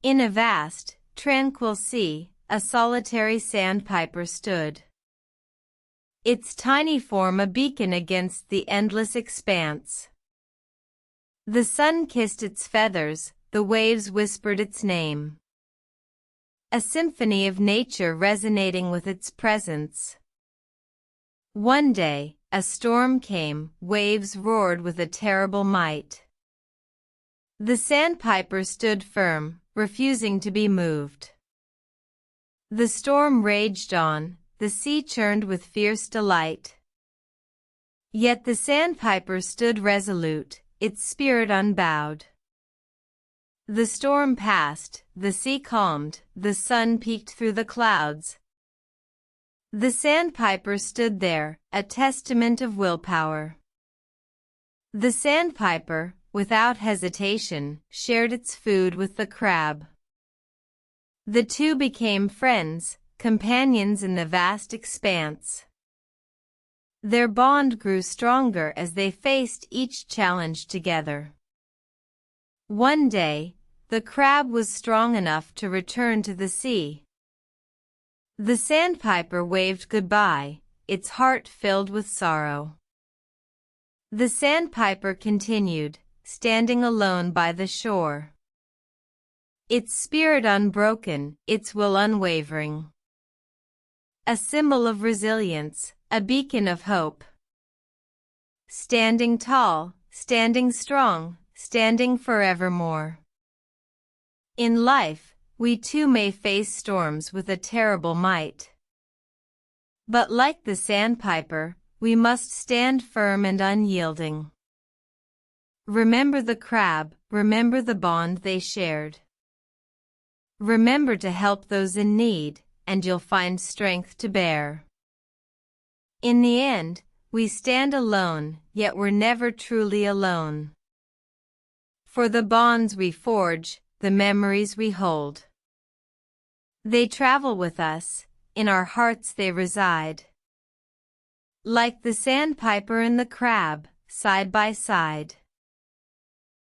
In a vast, tranquil sea, a solitary sandpiper stood. Its tiny form a beacon against the endless expanse. The sun kissed its feathers, the waves whispered its name. A symphony of nature resonating with its presence. One day, a storm came, waves roared with a terrible might. The sandpiper stood firm, refusing to be moved. The storm raged on, the sea churned with fierce delight. Yet the sandpiper stood resolute, its spirit unbowed. The storm passed, the sea calmed, the sun peeked through the clouds. The sandpiper stood there, a testament of willpower. The sandpiper, without hesitation, shared its food with the crab. The two became friends, companions in the vast expanse. Their bond grew stronger as they faced each challenge together. One day, the crab was strong enough to return to the sea. The sandpiper waved goodbye, its heart filled with sorrow. The sandpiper continued, standing alone by the shore. Its spirit unbroken, its will unwavering. A symbol of resilience, a beacon of hope. Standing tall, standing strong, standing forevermore. In life, we too may face storms with a terrible might. But like the sandpiper, we must stand firm and unyielding. Remember the crab, remember the bond they shared. Remember to help those in need, and you'll find strength to bear. In the end, we stand alone, yet we're never truly alone. For the bonds we forge, the memories we hold. They travel with us, in our hearts they reside. Like the sandpiper and the crab, side by side.